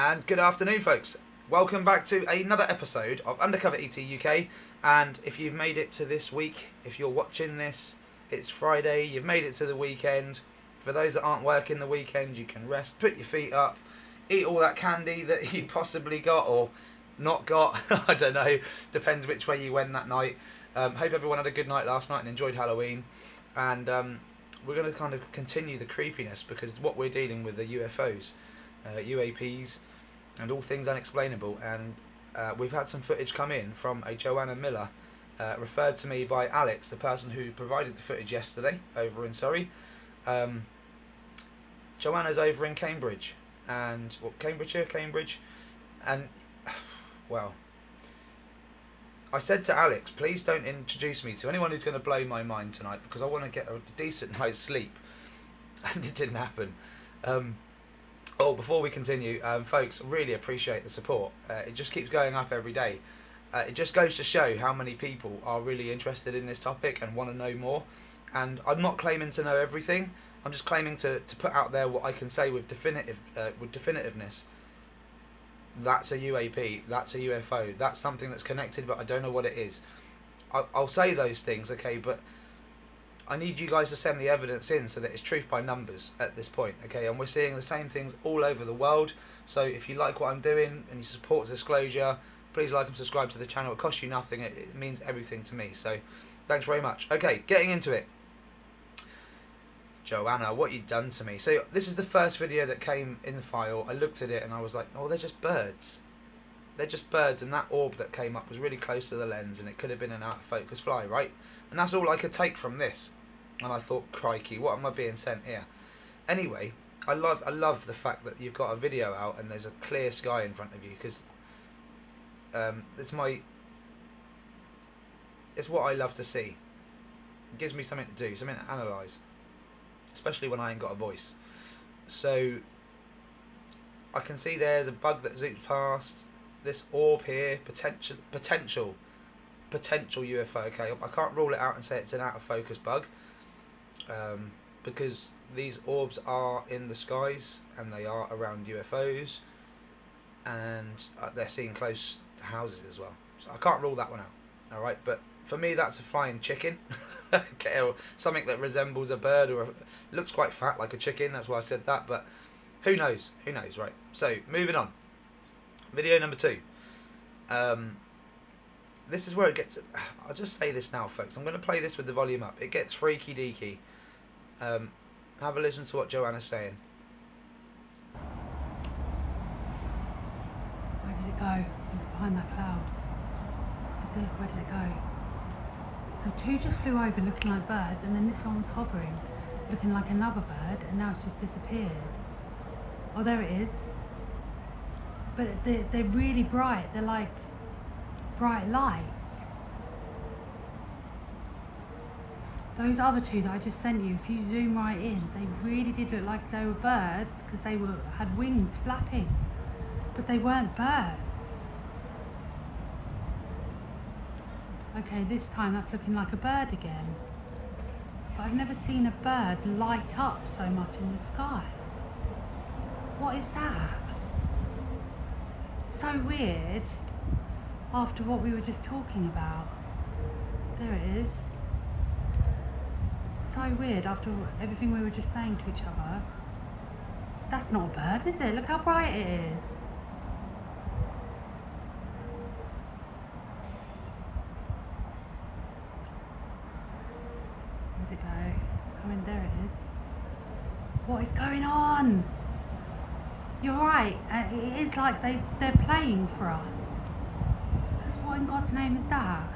And good afternoon, folks. Welcome back to another episode of Undercover ET UK. And if you've made it to this week, if you're watching this, it's Friday, you've made it to the weekend. For those that aren't working the weekend, you can rest, put your feet up, eat all that candy that you possibly got or not got. I don't know, depends which way you went that night. Hope everyone had a good night last night and enjoyed Halloween. And we're going to kind of continue the creepiness, because what we're dealing with are UFOs, UAPs, and all things unexplainable. And we've had some footage come in from a Joanna Miller, referred to me by Alex, the person who provided the footage yesterday over in Surrey. Joanna's over in Cambridge, and Cambridgeshire, and well, I said to Alex, please don't introduce me to anyone who's going to blow my mind tonight, because I want to get a decent night's sleep, and it didn't happen. Before we continue, folks, really appreciate the support. It just keeps going up every day. It just goes to show how many people are really interested in this topic and want to know more. And I'm not claiming to know everything. I'm just claiming to put out there what I can say with definitiveness. That's a UAP, that's a UFO, that's something that's connected, but I don't know what it is. I'll say those things, okay, but I need you guys to send the evidence in so that it's truth by numbers at this point, okay? And we're seeing the same things all over the world. So if you like what I'm doing and you support disclosure, please like and subscribe to the channel. It costs you nothing. It means everything to me. So thanks very much. Okay, getting into it. Joanna, what you done to me? So this is the first video that came in the file. I looked at it and I was like, oh, they're just birds. They're just birds, and that orb that came up was really close to the lens, and it could have been an out of focus fly, right? And that's all I could take from this. And I thought, crikey, what am I being sent here? Anyway, I love the fact that you've got a video out and there's a clear sky in front of you, because it's what I love to see. It gives me something to do, something to analyse, especially when I ain't got a voice. So I can see there's a bug that zoops past. This orb here, potential UFO. Okay, I can't rule it out and say it's an out of focus bug, because these orbs are in the skies and they are around UFOs, and they're seen close to houses as well. So I can't rule that one out. All right, but for me, that's a flying chicken, okay, or something that resembles a bird, or looks quite fat like a chicken. That's why I said that. But who knows? Who knows, right? So moving on. Video number 2. This is where it gets. I'll just say this now, folks. I'm going to play this with the volume up. It gets freaky deaky. Have a listen to what Joanna's saying. Where did it go? It's behind that cloud. Is it? Where did it go? So 2 just flew over looking like birds, and then this one was hovering, looking like another bird, and now it's just disappeared. Oh, there it is. But they're really bright. They're like bright lights. Those other 2 that I just sent you, if you zoom right in, they really did look like they were birds, because they had wings flapping, but they weren't birds. Okay, this time that's looking like a bird again, but I've never seen a bird light up so much in the sky. What is that? So weird after what we were just talking about. There it is. So weird after everything we were just saying to each other. That's not a bird, is it? Look how bright it is. Where'd it go? It's coming. There it is. What is going on? You're right, it is like they're playing for us. Because what in God's name is that?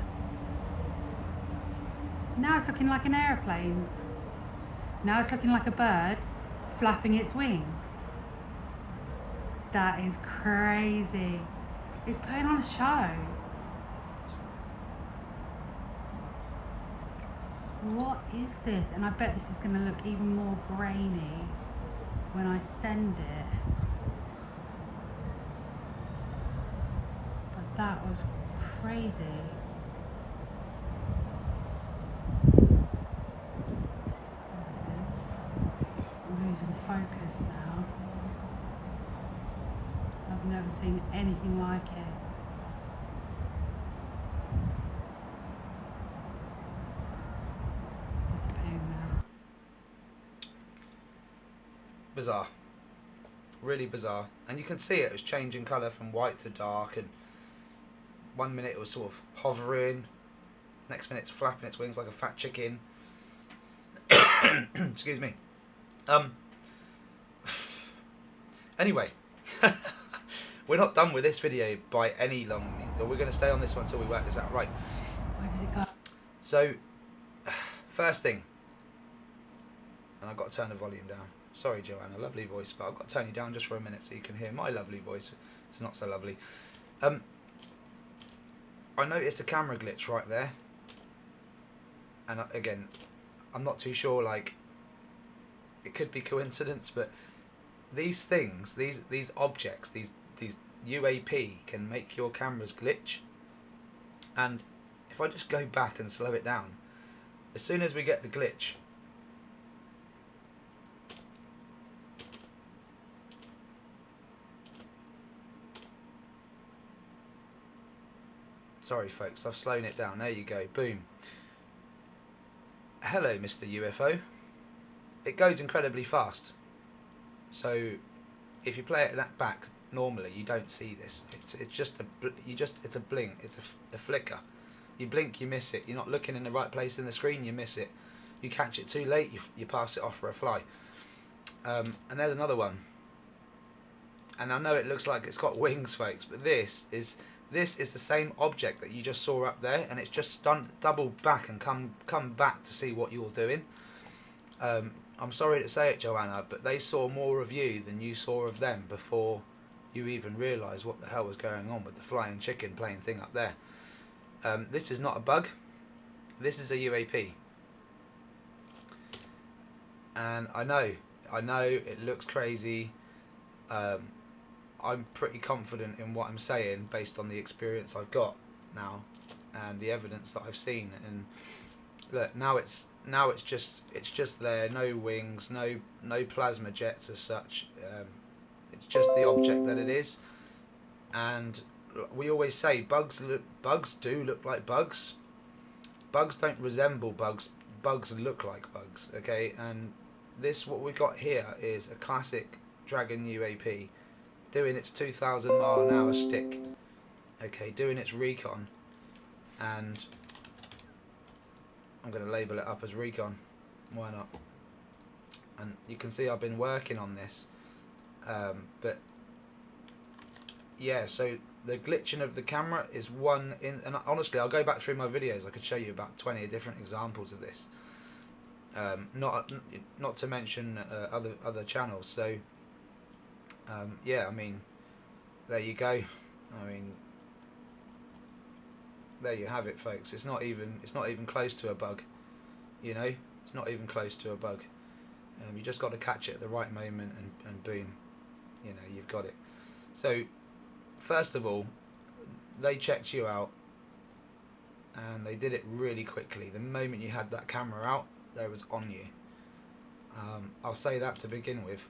Now it's looking like an aeroplane. Now it's looking like a bird flapping its wings. That is crazy. It's putting on a show. What is this? And I bet this is going to look even more grainy when I send it. But that was crazy. I'm losing focus now. I've never seen anything like it. It's disappearing now. Bizarre. Really bizarre. And you can see it was changing colour from white to dark, and 1 minute it was sort of hovering, next minute it's flapping its wings like a fat chicken. Excuse me. Anyway, we're not done with this video by any long means. We're going to stay on this one until we work this out. Right. Where did it go? So, first thing, and I've got to turn the volume down. Sorry, Joanna, lovely voice, but I've got to turn you down just for a minute so you can hear my lovely voice. It's not so lovely. I noticed a camera glitch right there, and again, I'm not too sure. Like, it could be coincidence, but these things, these objects, these UAP can make your cameras glitch. And if I just go back and slow it down, as soon as we get the glitch, sorry folks, I've slowed it down, there you go, boom. Hello Mr. UFO. It goes incredibly fast. So if you play it that back normally, you don't see this. It's just it's a blink, it's a flicker. You blink, you miss it. You're not looking in the right place in the screen, you miss it. You catch it too late, you pass it off for a fly. And there's another one. And I know it looks like it's got wings, folks, but this is the same object that you just saw up there, and it's just doubled back and come back to see what you're doing. I'm sorry to say it, Joanna, but they saw more of you than you saw of them before you even realised what the hell was going on with the flying chicken plane thing up there. This is not a bug. This is a UAP. And I know it looks crazy. I'm pretty confident in what I'm saying based on the experience I've got now and the evidence that I've seen. And look, now it's just there, no wings, no plasma jets as such. It's just the object that it is. And we always say bugs do look like bugs. Bugs don't resemble bugs. Bugs look like bugs. Okay, and what we got here is a classic Dragon UAP doing its 2,000 mile an hour stick. Okay, doing its recon, and I'm going to label it up as recon. Why not? And you can see I've been working on this, but yeah. So the glitching of the camera is one in, and honestly, I'll go back through my videos. I could show you about 20 different examples of this. Not to mention other channels. So yeah, I mean, there you go. I mean, there you have it, folks. It's not even close to a bug. You know, it's not even close to a bug. You just got to catch it at the right moment, and boom, you know, you've got it. So first of all, they checked you out, and they did it really quickly. The moment you had that camera out, they was on you. I'll say that to begin with,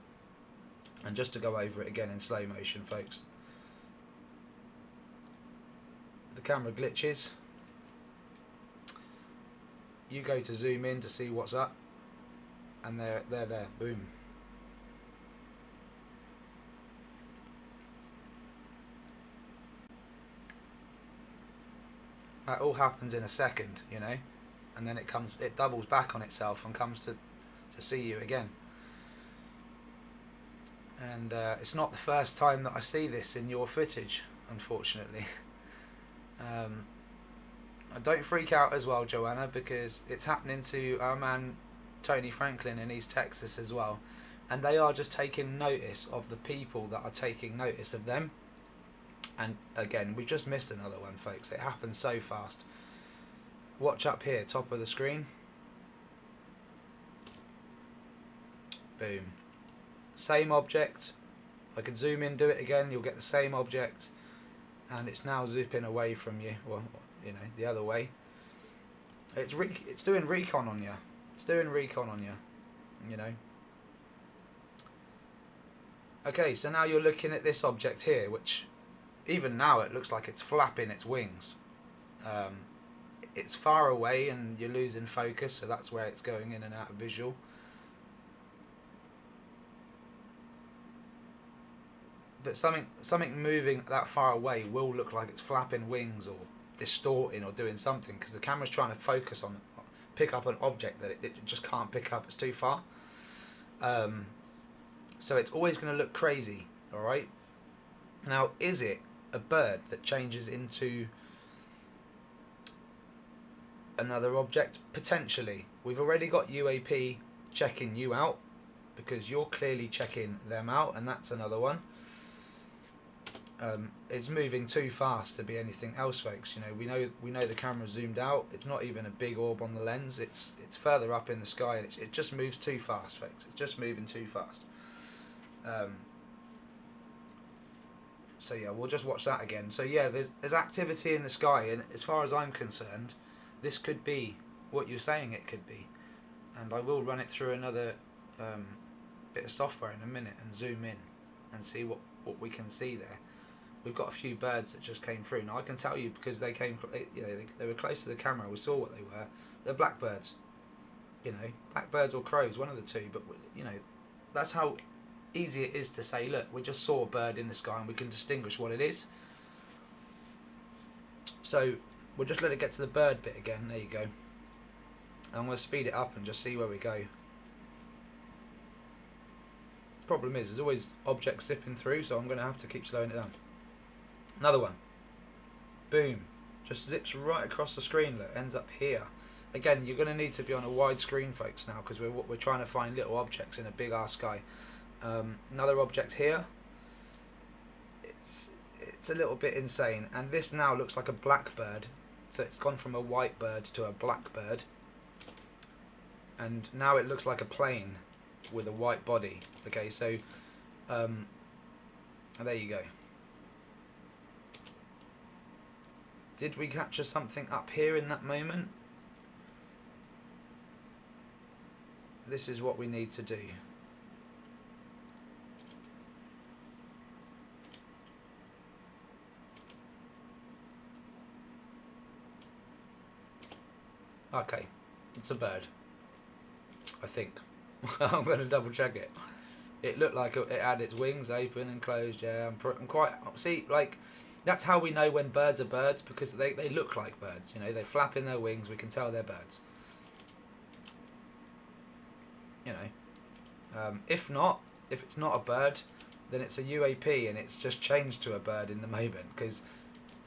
and just to go over it again in slow motion, folks. The camera glitches. You go to zoom in to see what's up, and they're there, boom. That all happens in a second, you know, and then it doubles back on itself and comes to see you again. And it's not the first time that I see this in your footage, unfortunately. Don't freak out as well, Joanna, because it's happening to our man Tony Franklin in East Texas as well, and they are just taking notice of the people that are taking notice of them. And again, we just missed another one, folks. It happens so fast. Watch up here, top of the screen. Boom. Same object. I can zoom in, do it again, you'll get the same object, and it's now zipping away from you. Well, you know, the other way. It's doing recon on you. It's doing recon on you. You know. Okay, so now you're looking at this object here, which even now it looks like it's flapping its wings. It's far away and you're losing focus, so that's where it's going in and out of visual. But something moving that far away will look like it's flapping wings or distorting or doing something, because the camera's trying to focus on, pick up an object that it just can't pick up, it's too far. So it's always going to look crazy, alright? Now, is it a bird that changes into another object? Potentially. We've already got UAP checking you out, because you're clearly checking them out, and that's another one. It's moving too fast to be anything else, folks. You know, we know the camera's zoomed out. It's not even a big orb on the lens. It's further up in the sky, and it just moves too fast, folks. It's just moving too fast. So yeah, we'll just watch that again. So yeah, there's activity in the sky, and as far as I'm concerned, this could be what you're saying it could be. And I will run it through another bit of software in a minute and zoom in and see what we can see there. We've got a few birds that just came through. Now I can tell you, because they came, they were close to the camera. We saw what they were. They're blackbirds. You know, blackbirds or crows, one of the two. But you know, that's how easy it is to say, look, we just saw a bird in the sky and we can distinguish what it is. So we'll just let it get to the bird bit again. There you go. And we'll speed it up and just see where we go. Problem is, there's always objects zipping through, so I'm going to have to keep slowing it down. Another one. Boom. Just zips right across the screen. Look, ends up here. Again, you're going to need to be on a wide screen, folks, now, because we're trying to find little objects in a big ass sky. Another object here. It's a little bit insane, and this now looks like a blackbird. So it's gone from a white bird to a blackbird, and now it looks like a plane with a white body. Okay, so there you go. Did we capture something up here in that moment? This is what we need to do. Okay, it's a bird, I think. I'm going to double check it. It looked like it had its wings open and closed. Yeah, I'm quite... See, like, that's how we know when birds are birds, because they look like birds. You know, they flap in their wings. We can tell they're birds. You know, if it's not a bird, then it's a UAP, and it's just changed to a bird in the moment.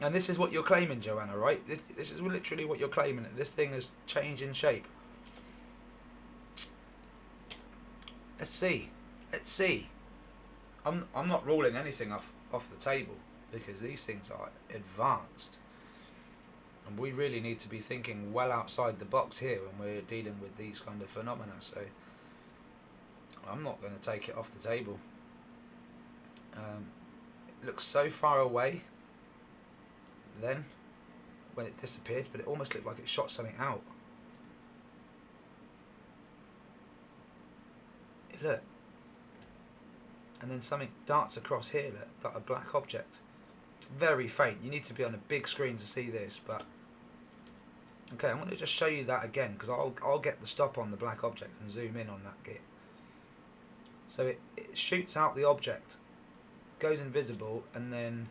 And this is what you're claiming, Joanna, right? This is literally what you're claiming. This thing has changed in shape. Let's see. Let's see. I'm not ruling anything off the table, because these things are advanced, and we really need to be thinking well outside the box here when we're dealing with these kind of phenomena. So I'm not going to take it off the table. It looks so far away then when it disappeared, but it almost looked like it shot something out. Look, and then something darts across here. Look, a black object. It's very faint. You need to be on a big screen to see this, but okay, I'm going to just show you that again, because I'll get the stop on the black object and zoom in on that git. So it shoots out the object, goes invisible, and then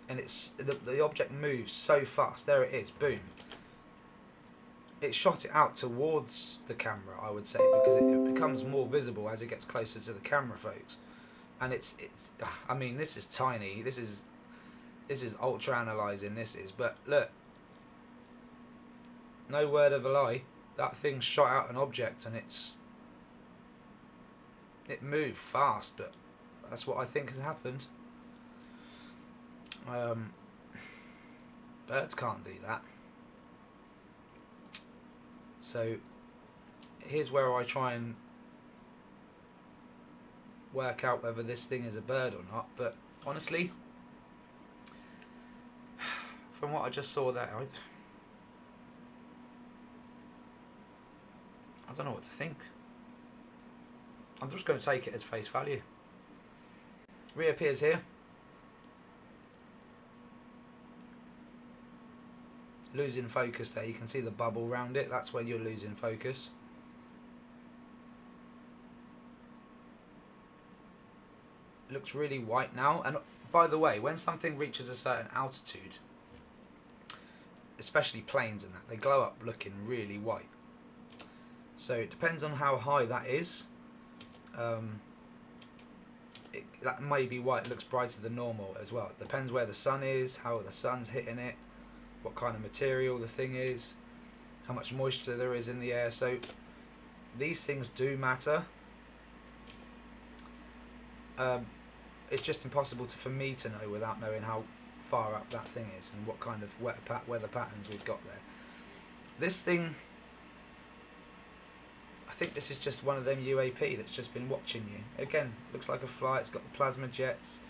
the object moves so fast. There it is. Boom. It shot it out towards the camera, I would say, because it becomes more visible as it gets closer to the camera, folks. And it's I mean, this is tiny. This is ultra analyzing. This is, but look, no word of a lie. That thing shot out an object, and it moved fast, but that's what I think has happened. Birds can't do that. So here's where I try and work out whether this thing is a bird or not. But honestly, from what I just saw there, I don't know what to think. I'm just going to take it as face value. Reappears here. Losing focus there. You can see the bubble around it. That's when you're losing focus. Looks really white now. And by the way, when something reaches a certain altitude, especially planes and that, they glow up looking really white. So it depends on how high that is. That may be why it looks brighter than normal as well. It depends where the sun is, how the sun's hitting it, what kind of material the thing is, how much moisture there is in the air. So these things do matter. It's just impossible for me to know without knowing how far up that thing is and what kind of weather patterns we've got there. This thing, I think this is just one of them UAP that's just been watching you. Again, looks like a fly. It's got the plasma jets.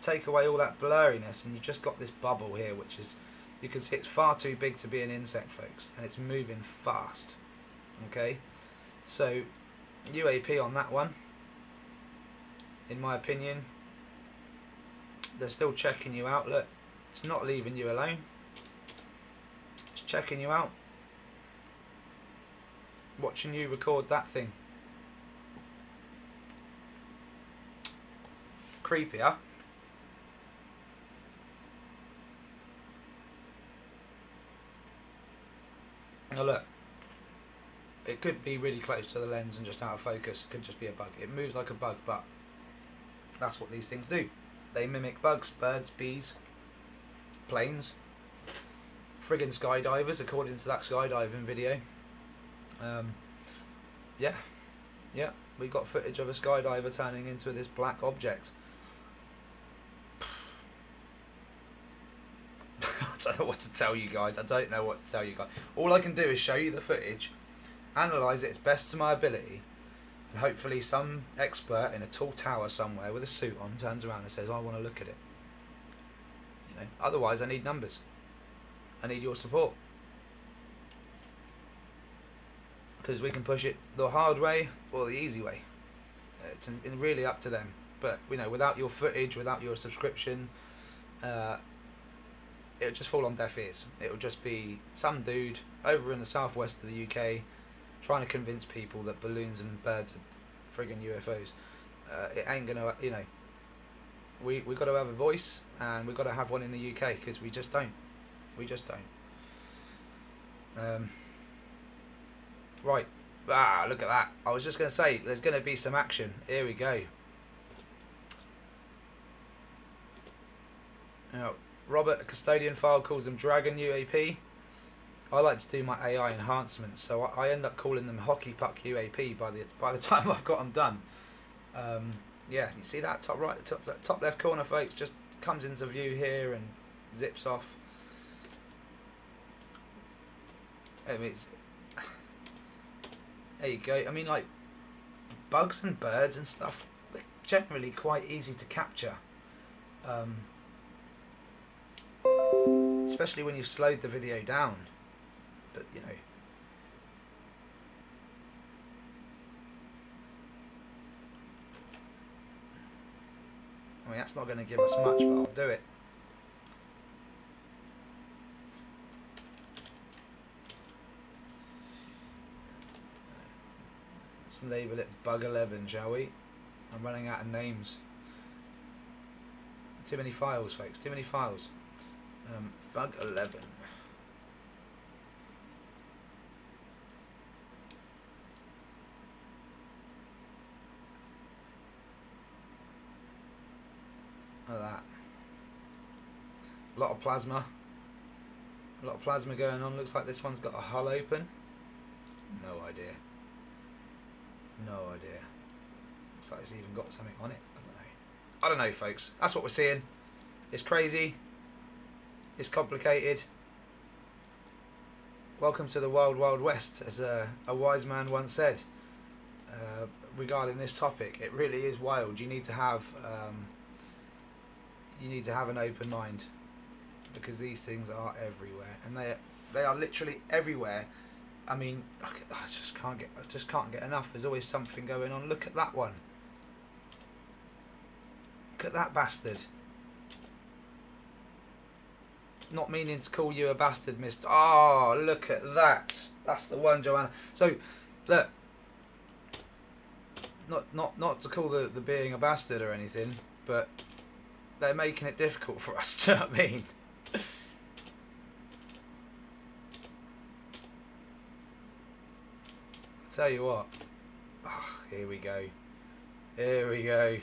Take away all that blurriness and you've just got this bubble here, which is, you can see it's far too big to be an insect, folks, and it's moving fast. Okay, so UAP on that one. In my opinion, they're still checking you out. Look, it's not leaving you alone. It's checking you out. Watching you record that thing. Creepier. Now look, it could be really close to the lens and just out of focus. It could just be a bug. It moves like a bug, but that's what these things do. They mimic bugs, birds, bees, planes, friggin' skydivers, according to that skydiving video. Yeah, we got footage of a skydiver turning into this black object. I don't know what to tell you guys. All I can do is show you the footage, analyse it as best to my ability, and hopefully some expert in a tall tower somewhere with a suit on turns around and says, I want to look at it. You know, otherwise I need numbers. I need your support. Because we can push it the hard way or the easy way. It's really up to them. But, you know, without your footage, without your subscription, it'll just fall on deaf ears. It'll just be some dude over in the southwest of the UK trying to convince people that balloons and birds are friggin' UFOs. It ain't gonna, you know. We got to have a voice, and we got to have one in the UK, because we just don't. Right. Look at that. I was just going to say, there's going to be some action. Here we go. Now, Robert, a custodian file, calls them Dragon UAP. I like to do my AI enhancements, so I end up calling them Hockey Puck UAP by the time I've got them done. Yeah, you see that top right, top left corner, folks, just comes into view here and zips off. I mean, there you go. I mean, like, bugs and birds and stuff, they're generally quite easy to capture. Especially when you've slowed the video down. But, you know. I mean, that's not going to give us much, but I'll do it. Let's label it Bug 11, shall we? I'm running out of names. Too many files, folks. Too many files. Bug 11. Look at that. A lot of plasma. A lot of plasma going on. Looks like this one's got a hull open. No idea. No idea. Looks like it's even got something on it. I don't know, folks. That's what we're seeing. It's crazy. It's complicated. Welcome to the wild, wild west, as a wise man once said regarding this topic. It really is wild. You need to have an open mind, because these things are everywhere, and they are literally everywhere I mean, I just can't get enough. There's always something going on. Look at that one. Look at that bastard. Not meaning to call you a bastard, Mister. Oh, look at that. That's the one, Joanna. So, look. Not to call the being a bastard or anything, but they're making it difficult for us. Do you know what I mean? Tell you what. Oh, here we go. Here we go.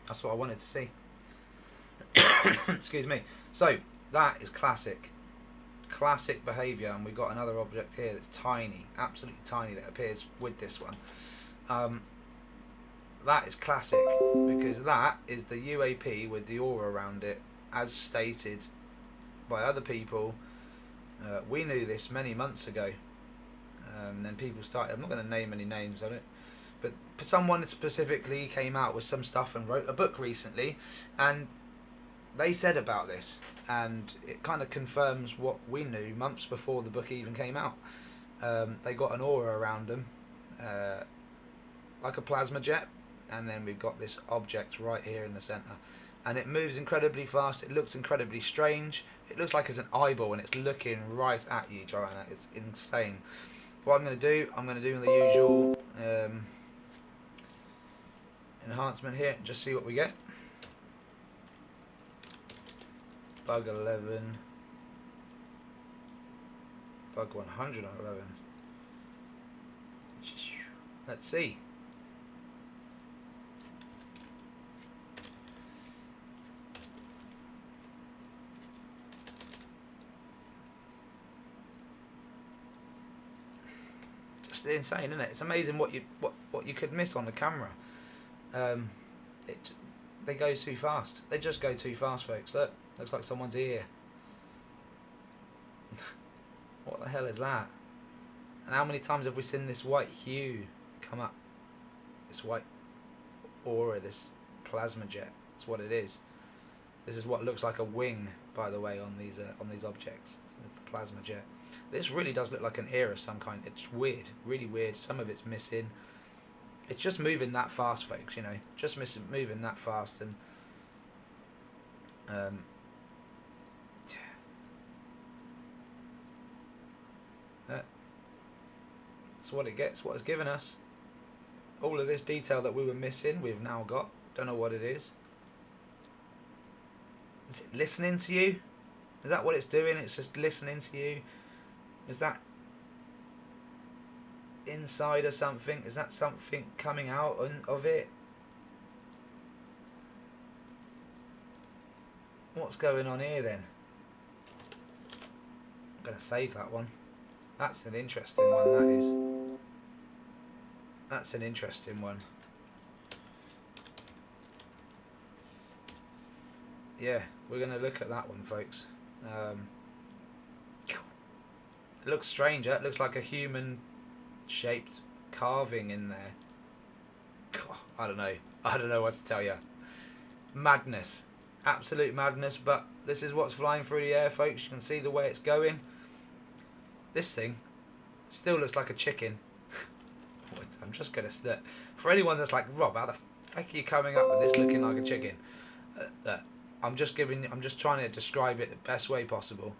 That's what I wanted to see. Excuse me. So, that is classic. Classic behaviour, and we've got another object here that's tiny, absolutely tiny, that appears with this one. That is classic, because that is the UAP with the aura around it, as stated by other people. We knew this many months ago. Then people started, I'm not going to name any names on it, but someone specifically came out with some stuff and wrote a book recently, and they said about this, and it kind of confirms what we knew months before the book even came out. They got an aura around them, like a plasma jet, and then we've got this object right here in the centre, and it moves incredibly fast. It looks incredibly strange. It looks like it's an eyeball, and it's looking right at you, Joanna. It's insane. What I'm going to do the usual enhancement here, and just see what we get. Bug 11, bug 111. Let's see. Just insane, isn't it? It's amazing what you could miss on the camera. They go too fast. They just go too fast, folks. Look, looks like someone's here. What the hell is that? And how many times have we seen this white hue come up? This white aura, this plasma jet. That's what it is. This is what looks like a wing, by the way, on these objects. It's the plasma jet. This really does look like an ear of some kind. It's weird, really weird. Some of it's missing. It's just moving that fast, folks. You know, just moving that fast, and that's what it gets. What it's given us. All of this detail that we were missing, we've now got. Don't know what it is. Is it listening to you? Is that what it's doing? It's just listening to you. Is that inside of something? Is that something coming out of it? What's going on here then? I'm going to save that one. That's an interesting one, that is. That's an interesting one. Yeah, we're going to look at that one, folks. It looks strange. It looks like a human-shaped carving in there. God, I don't know. I don't know what to tell you. Madness. Absolute madness, but this is what's flying through the air, folks. You can see the way it's going. This thing still looks like a chicken. I'm just going to... For anyone that's like, Rob, how the fuck are you coming up with this looking like a chicken? I'm just trying to describe it the best way possible.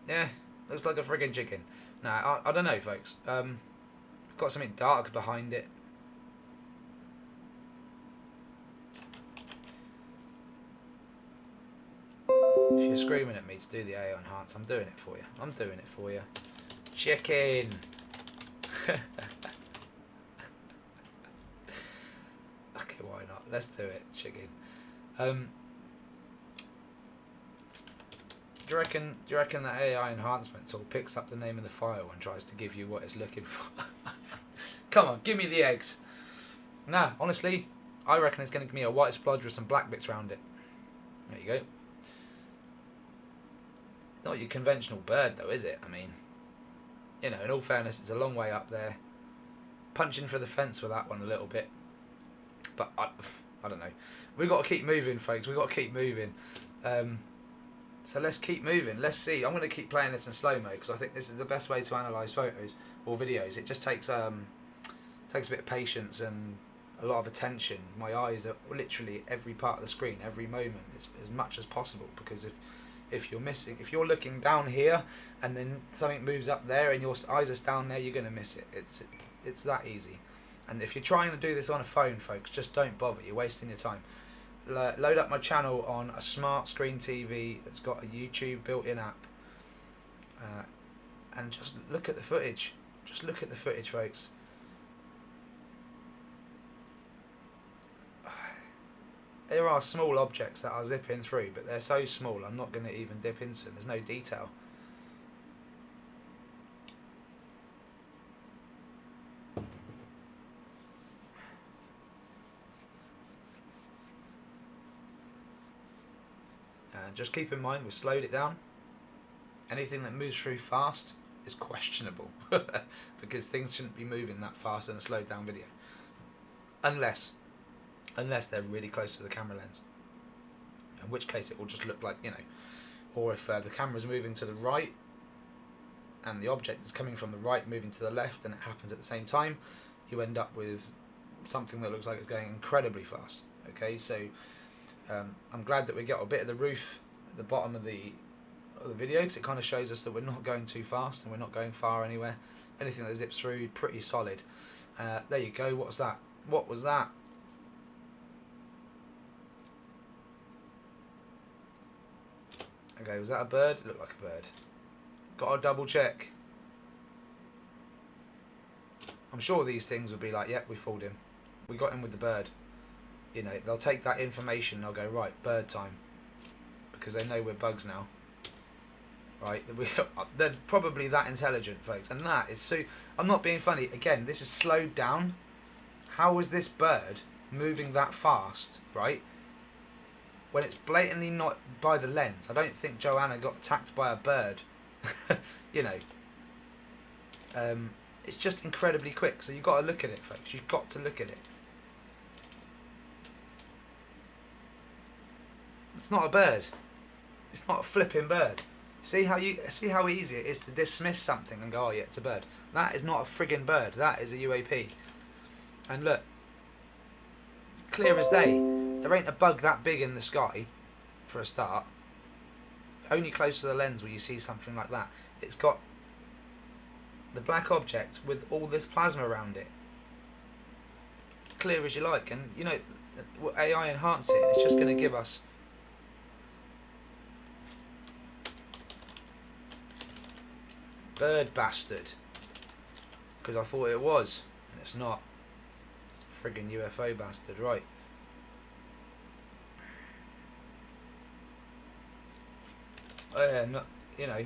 Yeah, looks like a friggin' chicken. Nah, I don't know, folks. Got something dark behind it. If you're screaming at me to do the AI enhance, I'm doing it for you. I'm doing it for you. Chicken. Okay, why not? Let's do it. Chicken. Do you reckon that AI enhancement tool picks up the name of the file and tries to give you what it's looking for? Come on, give me the eggs. Nah, honestly, I reckon it's going to give me a white splodge with some black bits around it. There you go. Not your conventional bird, though, is it? I mean, You know, in all fairness, it's a long way up there. Punching for the fence with that one a little bit. But I don't know. We've got to keep moving, folks. We've got to keep moving. So let's keep moving. Let's see. I'm going to keep playing this in slow-mo because I think this is the best way to analyse photos or videos. It just takes a bit of patience and a lot of attention. My eyes are literally every part of the screen, every moment, as much as possible, because if you're looking down here and then something moves up there and your eyes are down there, you're going to miss it. It's that easy. And if you're trying to do this on a phone, folks, just don't bother. You're wasting your time. Load up my channel on a smart screen TV that's got a YouTube built-in app, and just look at the footage. Just look at the footage, folks. There are small objects that are zipping through, but they're so small I'm not going to even dip into them. There's no detail. And just keep in mind, we've slowed it down. Anything that moves through fast is questionable because things shouldn't be moving that fast in a slowed down video, unless they're really close to the camera lens, in which case it will just look like, you know, or if the camera's moving to the right and the object is coming from the right moving to the left and it happens at the same time, you end up with something that looks like it's going incredibly fast. Okay, so I'm glad that we got a bit of the roof at the bottom of the video, because it kind of shows us that we're not going too fast and we're not going far anywhere. Anything that zips through, pretty solid. There you go. What was that? What was that? Okay, was that a bird? It looked like a bird. Got to double check. I'm sure these things would be like, yep, we fooled him. We got him with the bird. You know, they'll take that information and they'll go, right, bird time. Because they know we're bugs now. Right? They're probably that intelligent, folks. And that is so... I'm not being funny. Again, this is slowed down. How is this bird moving that fast, right? When it's blatantly not by the lens. I don't think Joanna got attacked by a bird. You know. It's just incredibly quick. So you've got to look at it, folks. You've got to look at it. It's not a bird. It's not a flipping bird. See how easy it is to dismiss something and go, oh yeah, it's a bird. That is not a friggin' bird. That is a UAP. And look, clear as day. There ain't a bug that big in the sky, for a start. Only close to the lens will you see something like that. It's got the black object with all this plasma around it. Clear as you like. And you know, AI enhance it. It's just going to give us bird bastard, because I thought it was, and it's not. It's a friggin' UFO bastard, right? Oh yeah, not, you know,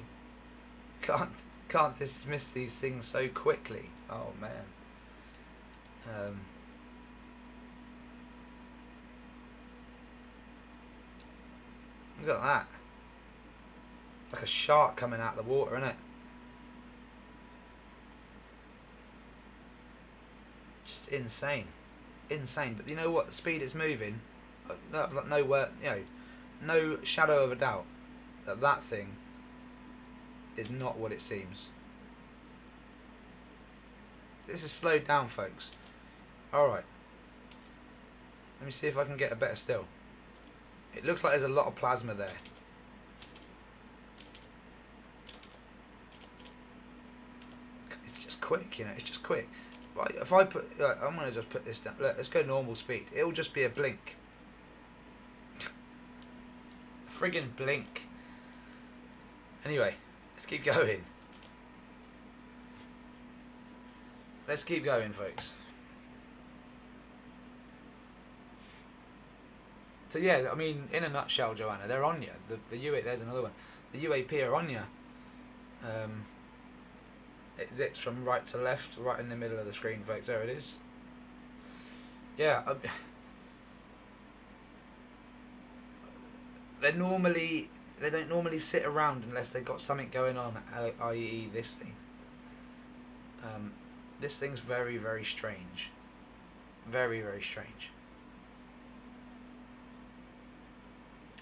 can't dismiss these things so quickly. Oh man. Look at that. Like a shark coming out of the water, isn't it? Just insane. Insane. But you know what? The speed it's moving, nowhere, you know, no shadow of a doubt that that thing is not what it seems. This is slowed down, folks. Alright. Let me see if I can get a better still. It looks like there's a lot of plasma there. It's just quick, you know, it's just quick. Right, if I put, I'm going to just put this down. Look, let's go normal speed. It'll just be a blink. A friggin' blink. Anyway, let's keep going. Let's keep going, folks. So yeah, I mean, in a nutshell, Joanna, they're on you. There's another one. The UAP are on you. It zips from right to left, right in the middle of the screen, folks. There it is. Yeah. They don't normally sit around unless they've got something going on, i.e. this thing. This thing's very, very strange. Very, very strange.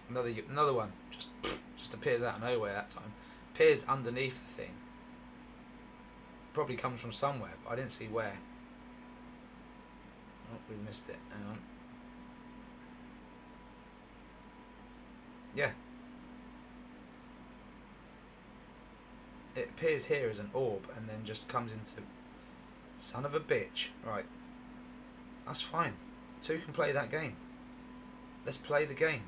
Another one just appears out of nowhere that time. Appears underneath the thing. Probably comes from somewhere, but I didn't see where. Oh, we missed it. Hang on. Yeah. It appears here as an orb and then just comes into... Son of a bitch. Right. That's fine. Two can play that game. Let's play the game.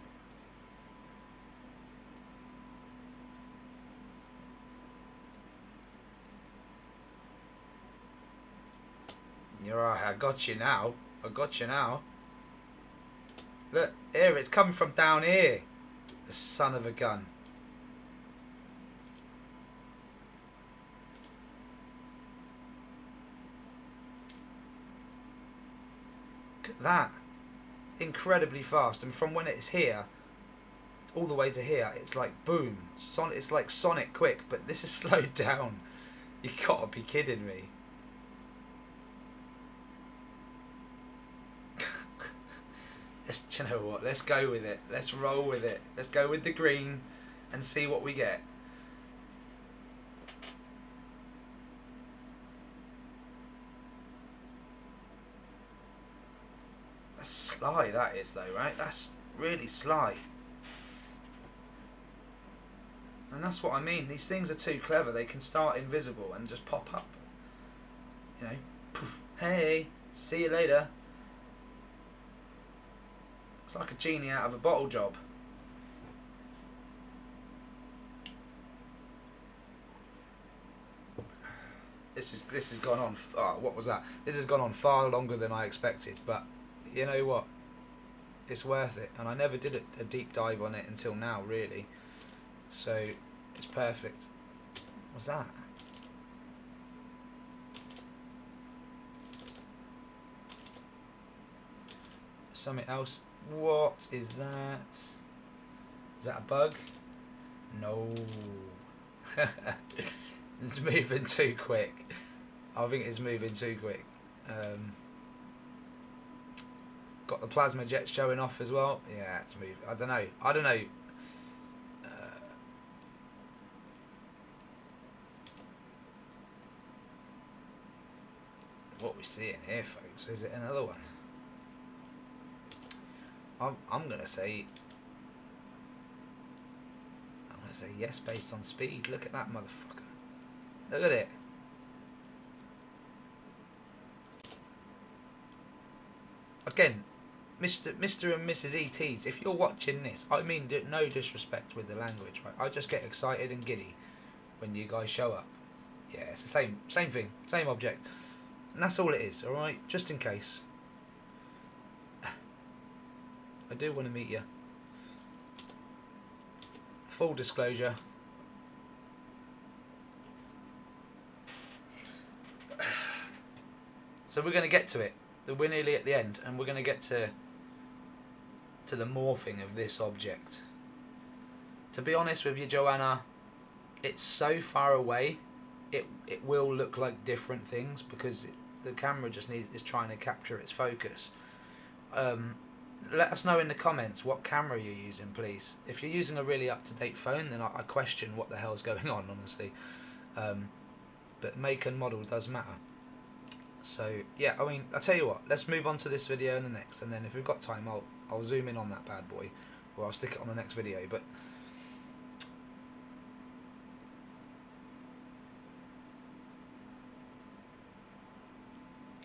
You're right, I got you now. I got you now. Look, here, it's coming from down here. The son of a gun. Look at that. Incredibly fast. And from when it's here, all the way to here, it's like boom. It's like Sonic quick, but this is slowed down. You gotta be kidding me. You know what? Let's go with it. Let's roll with it. Let's go with the green and see what we get. That's sly, that is, though, right? That's really sly. And that's what I mean. These things are too clever. They can start invisible and just pop up. You know, poof, hey, see you later. It's like a genie out of a bottle job. This has gone on. Oh, what was that? This has gone on far longer than I expected. But you know what? It's worth it. And I never did a deep dive on it until now, really. So it's perfect. What's that? Something else. What is that? Is that a bug? No. It's moving too quick. I think it's moving too quick. Got the plasma jet showing off as well. Yeah, it's moving. I don't know. What we seeing here, folks? Is it another one? I'm gonna say yes based on speed. Look at that motherfucker. Look at it. Again, Mr. and Mrs. ETs, if you're watching this, I mean no disrespect with the language, right? I just get excited and giddy when you guys show up. Yeah, it's the same thing, same object. And that's all it is, alright? Just in case. I do want to meet you. Full disclosure. So we're going to get to it. We're nearly at the end, and we're going to get to the morphing of this object. To be honest with you, Joanna, it's so far away. It will look like different things because the camera just is trying to capture its focus. Let us know in the comments what camera you're using, please. If you're using a really up-to-date phone, then I question what the hell's going on, honestly. But make and model does matter. So yeah, I mean, I'll tell you what. Let's move on to this video and the next, and then if we've got time, I'll zoom in on that bad boy, or I'll stick it on the next video. But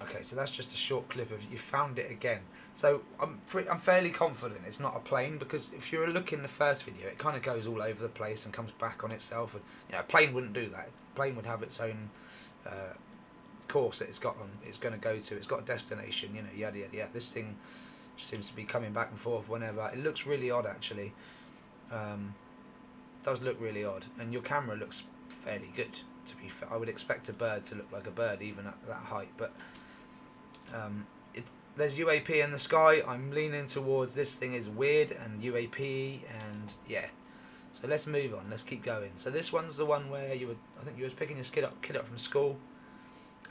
okay, so that's just a short clip of you found it again. So I'm fairly confident it's not a plane, because if you look in the first video, it kind of goes all over the place and comes back on itself. And you know, a plane wouldn't do that. A plane would have its own course that it's going to go to. It's got a destination. You know, yada yada yada. This thing just seems to be coming back and forth whenever. It looks really odd, actually. Does look really odd, and your camera looks fairly good. To be fair, I would expect a bird to look like a bird even at that height, but. There's UAP in the sky. I'm leaning towards this thing is weird and UAP, and yeah. So let's move on. Let's keep going. So this one's the one where I think you was picking your kid up from school,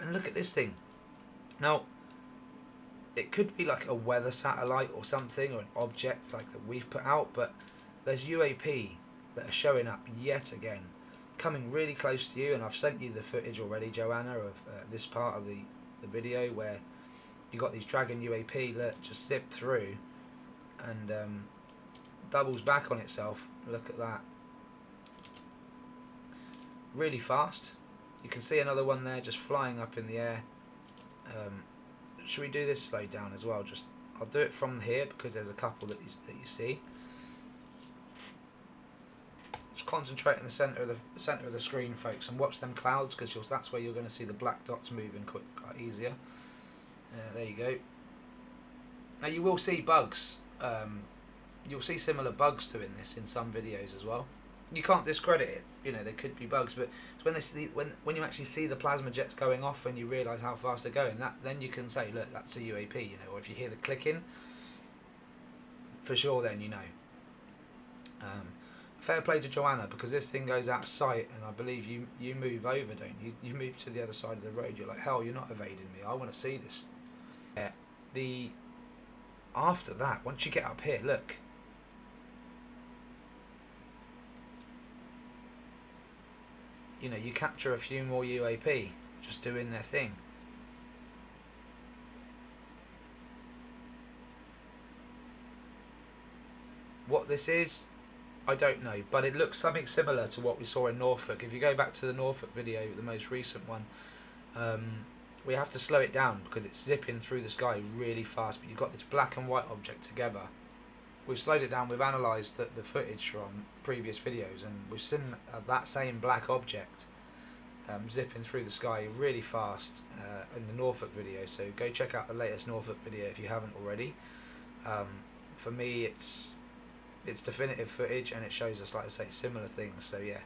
And look at this thing. Now, it could be like a weather satellite or something, or an object like that we've put out, but there's UAP that are showing up yet again, coming really close to you. And I've sent you the footage already, Joanna, of this part of the video where you got these dragon UAP that just zip through and doubles back on itself. Look at that. Really fast. You can see another one there just flying up in the air. Should we do this slow down as well? I'll do it from here because there's a couple that you see. Just concentrate in the centre of the screen, folks, and watch them clouds, because that's where you're going to see the black dots moving quite easier. There you go. Now you will see bugs. You'll see similar bugs doing this in some videos as well. You can't discredit it. You know, there could be bugs, but it's when you actually see the plasma jets going off and you realise how fast they're going, then you can say, look, that's a UAP. You know, or if you hear the clicking, for sure, then you know. Fair play to Joanna, because this thing goes out of sight, and I believe you move over, don't you? You move to the other side of the road. You're like, hell, you're not evading me. I want to see this. After that, once you get up here, look. You know, you capture a few more UAP just doing their thing. What this is, I don't know, but it looks something similar to what we saw in Norfolk. If you go back to the Norfolk video, the most recent one, we have to slow it down because it's zipping through the sky really fast, but you've got this black and white object together. We've slowed it down, we've analysed the footage from previous videos, and we've seen that same black object zipping through the sky really fast in the Norfolk video, so go check out the latest Norfolk video if you haven't already. For me, it's definitive footage, and it shows us, like I say, similar things. So yeah,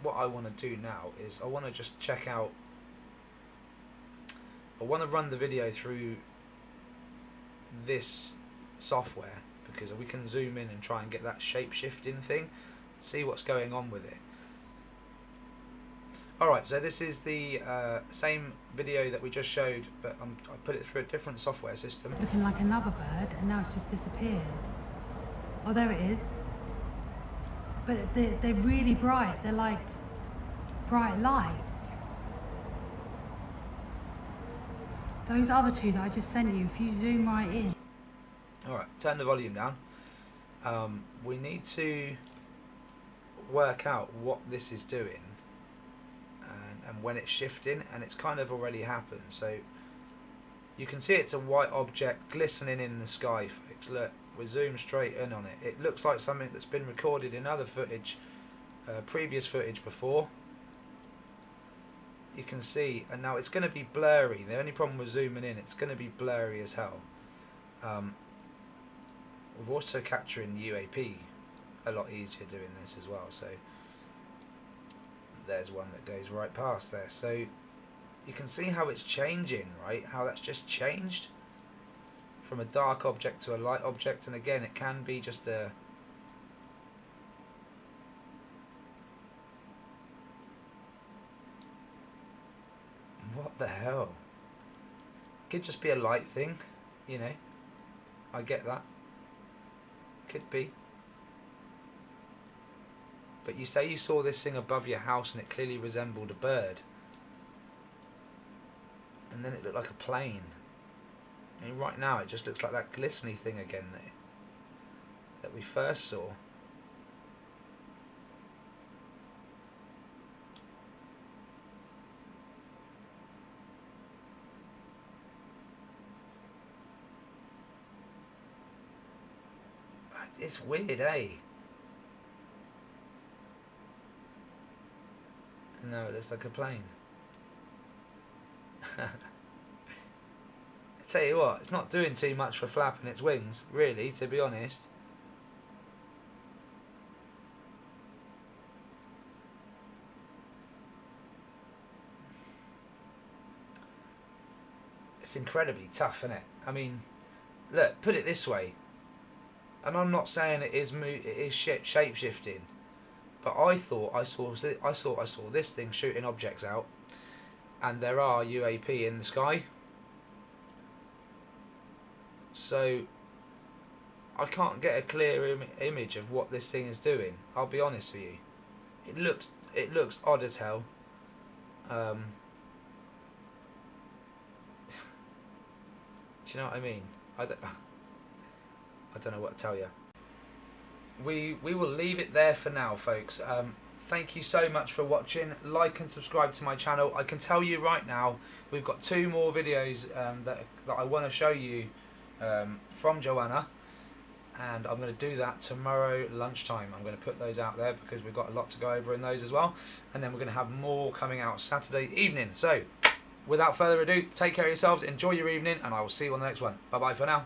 what I want to do now is I want to just check out, I want to run the video through this software, because we can zoom in and try and get that shape shifting thing, see what's going on with it. Alright, so this is the same video that we just showed, but I put it through a different software system. Looking like another bird, and now it's just disappeared. Oh, there it is. But they're really bright. They're like bright lights. Those other two that I just sent you, if you zoom right in. Alright, turn the volume down. We need to work out what this is doing and when it's shifting, and it's kind of already happened. So you can see it's a white object glistening in the sky, folks. Look, we zoom straight in on it. It looks like something that's been recorded in other footage, previous footage before. You can see, and now it's going to be blurry. The only problem with zooming in, it's going to be blurry as hell. We're also capturing the UAP a lot easier doing this as well. So there's one that goes right past there. So you can see how it's changing, right? How that's just changed from a dark object to a light object. And again, it can be just a what the hell? Could just be a light thing, you know. I get that. Could be. But you say you saw this thing above your house and it clearly resembled a bird. And then it looked like a plane. And right now it just looks like that glistening thing again that we first saw. It's weird, eh? No, it looks like a plane. I tell you what, it's not doing too much for flapping its wings, really, to be honest. It's incredibly tough, isn't it? I mean, look, put it this way. And I'm not saying it is shape shifting, but I thought I saw this thing shooting objects out, and there are UAP in the sky. So I can't get a clear image of what this thing is doing. I'll be honest with you. It looks odd as hell. Do you know what I mean? I don't know what to tell you. We will leave it there for now, folks. Thank you so much for watching. Like and subscribe to my channel. I can tell you right now, we've got 2 more videos that I want to show you from Joanna, and I'm going to do that tomorrow lunchtime. I'm going to put those out there because we've got a lot to go over in those as well, and then we're going to have more coming out Saturday evening. So without further ado, take care of yourselves, enjoy your evening, and I will see you on the next one. Bye bye for now.